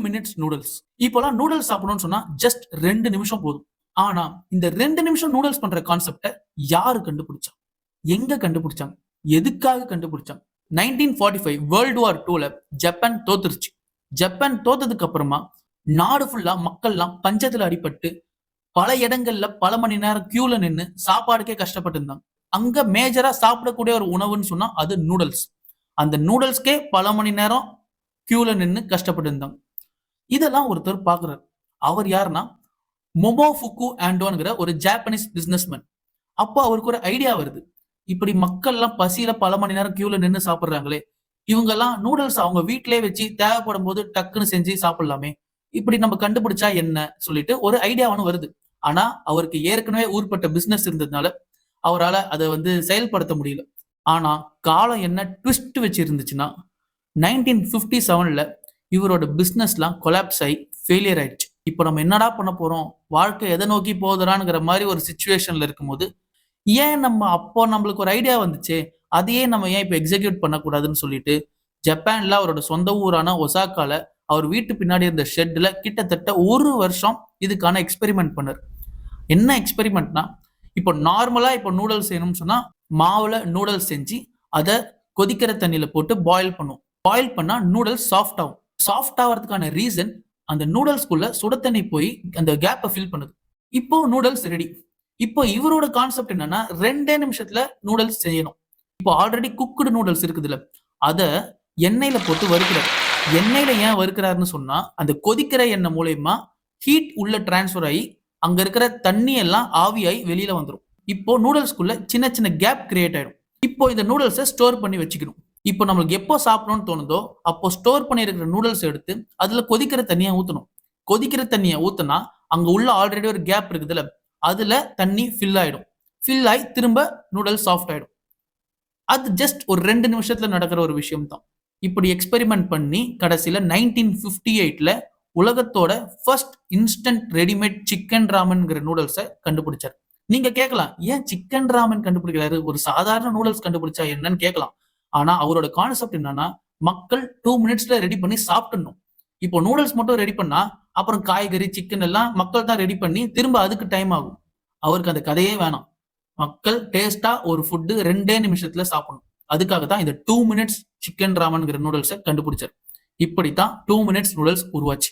Minutes noodles. இப்போலாம் noodles சாப்பிடணும்னு சொன்னா ஜஸ்ட் 2 நிமிஷம் போதும். ஆனா இந்த 2 நிமிஷம் நூடுல்ஸ் பண்ற கான்செப்ட யாரு கண்டுபிடிச்சா? எங்க கண்டுபிடிச்சாங்க? எதுக்காக கண்டுபிடிச்சாங்க? 1945 வேர்ல்ட் வார் 2ல ஜப்பான் தோத்துருச்சு. ஜப்பான் தோத்ததுக்கு அப்புறமா நாடு ஃபுல்லா மக்கள்லாம் பஞ்சத்துல அடிபட்டு பல இடங்கள்ல பல மணி நேரம் கியூல நின்னு சாப்பாடுக்கே கஷ்டப்பட்டு இருந்தாங்க. அங்க மேஜரா சாப்பிடக்கூடிய ஒரு உணவுன்னு சொன்னா அது நூடுல்ஸ். அந்த நூடுல்ஸ்க்கே பல மணி நேரம் கியூல நின்னு கஷ்டப்பட்டு இருந்தாங்க. இதெல்லாம் ஒருத்தர் பாக்குறாரு. அவர் யாருன்னா மொமோஃபுகு ஆண்டோங்கிற ஒரு ஜாப்பனீஸ் பிசினஸ்மேன். அப்போ அவருக்கு ஒரு ஐடியா வருது. இப்படி மக்கள் எல்லாம் பசியில பல மணி நேரம் கியூல நின்னு சாப்பிடுறாங்களே, இவங்க எல்லாம் நூடுல்ஸ் அவங்க வீட்டிலேயே வச்சு தேவைப்படும் போது டக்குன்னு செஞ்சு சாப்பிடலாமே, இப்படி நம்ம கண்டுபிடிச்சா என்ன சொல்லிட்டு ஒரு ஐடியா ஒன்று வருது. ஆனா அவருக்கு ஏற்கனவே ஊர்பட்ட பிசினஸ் இருந்ததுனால அவரால் அதை செயல்படுத்த முடியல. ஆனா காலம் என்ன ட்விஸ்ட் வச்சு இருந்துச்சுன்னா 1957ல இவரோட பிசினஸ்லாம் கொலாப்ஸ் ஆகி ஃபெயிலியர் ஆயிடுச்சு. இப்போ நம்ம என்னடா பண்ண போறோம், வாழ்க்கை எதை நோக்கி போகுதுறான்ங்கிற மாதிரி ஒரு சுச்சுவேஷன்ல இருக்கும்போது ஏன் அப்போ நம்மளுக்கு ஒரு ஐடியா வந்துச்சே, அதையே நம்ம ஏன் இப்போ எக்ஸிக்யூட் பண்ணக்கூடாதுன்னு சொல்லிட்டு ஜப்பான்ல அவரோட சொந்த ஊரான ஒசாக்கால அவர் வீட்டு பின்னாடி இருந்த ஷெட்ல கிட்டத்தட்ட 1 வருஷம் இதுக்கான எக்ஸ்பெரிமெண்ட் பண்ணார். என்ன எக்ஸ்பெரிமெண்ட்னா, இப்போ நார்மலா இப்போ நூடுல்ஸ் செய்யணும்னு சொன்னா மாவுல நூடுல்ஸ் செஞ்சு அதை கொதிக்கிற தண்ணியில போட்டு பாயில் பண்ணும். பாயில் பண்ணா நூடுல்ஸ் சாஃப்ட் ஆகும். சாஃப்ட் ஆகிறதுக்கான ரீசன் அந்த நூடுல்ஸ்குள்ள சுட தண்ணி போய் அந்த கேப்பை ஃபில் பண்ணுது. இப்போ நூடுல்ஸ் ரெடி. இப்போ இவரோட கான்செப்ட் என்னன்னா 2 நிமிஷத்துல நூடுல்ஸ் செய்யணும். இப்போ ஆல்ரெடி குக்குடு நூடுல்ஸ் இருக்குதுல்ல, அத எண்ணெயில போட்டு வறுக்கிறார். எண்ணெயில ஏன் வறுக்கிறாருன்னு சொன்னா அந்த கொதிக்கிற எண்ணெய் மூலயமா ஹீட் உள்ள டிரான்ஸ்ஃபர் ஆகி அங்க இருக்கிற தண்ணி எல்லாம் ஆவியாகி வெளியில வந்துடும். இப்போ நூடுல்ஸ்குள்ள சின்ன சின்ன கேப் கிரியேட் ஆயிடும். இப்போ இந்த நூடுல்ஸை ஸ்டோர் பண்ணி வச்சுக்கணும். இப்போ நம்மளுக்கு எப்போ சாப்பிடணும்னு தோணுதோ அப்போ ஸ்டோர் பண்ணி இருக்கிற நூடுல்ஸ் எடுத்து அதுல கொதிக்கிற தண்ணியை ஊற்றணும். கொதிக்கிற தண்ணியை ஊற்றினா அங்க உள்ள ஆல்ரெடி ஒரு கேப் இருக்குதுல்ல, அதுல தண்ணி ஃபில் ஆயிடும். ஃபில் ஆகி திரும்ப நூடுல்ஸ் சாஃப்ட் ஆயிடும். அது ஜஸ்ட் ஒரு 2 நிமிஷத்துல நடக்கிற ஒரு விஷயம் தான். இப்படி எக்ஸ்பெரிமெண்ட் பண்ணி கடைசியில 1958ல உலகத்தோட ஃபர்ஸ்ட் இன்ஸ்டன்ட் ரெடிமேட் சிக்கன் ராமன்ங்கிற நூடுல்ஸை கண்டுபிடிச்சார். நீங்க கேட்கலாம், ஏன் சிக்கன் ராமன் கண்டுபிடிக்கிறாரு, ஒரு சாதாரண நூடுல்ஸ் கண்டுபிடிச்சா என்னன்னு கேட்கலாம். ஆனா அவரோட கான்செப்ட் என்னன்னா, மக்கள் 2 மினிட்ஸ்ல ரெடி பண்ணி சாப்பிடணும். இப்போ நூடுல்ஸ் மட்டும் ரெடி பண்ணா அப்புறம் காய்கறி சிக்கன் எல்லாம் மக்கள் தான் ரெடி பண்ணி திரும்ப அதுக்கு டைம் ஆகும். அவருக்கு அந்த கதையே வேணாம். மக்கள் டேஸ்டா ஒரு ஃபுட்டு 2 நிமிஷத்துல சாப்பிடணும். அதுக்காக தான் இந்த 2 மினிட்ஸ் சிக்கன் ராமன்ங்கிற நூடுல்ஸை கண்டுபிடிச்சார். இப்படித்தான் 2 மினிட்ஸ் நூடுல்ஸ் உருவாச்சு.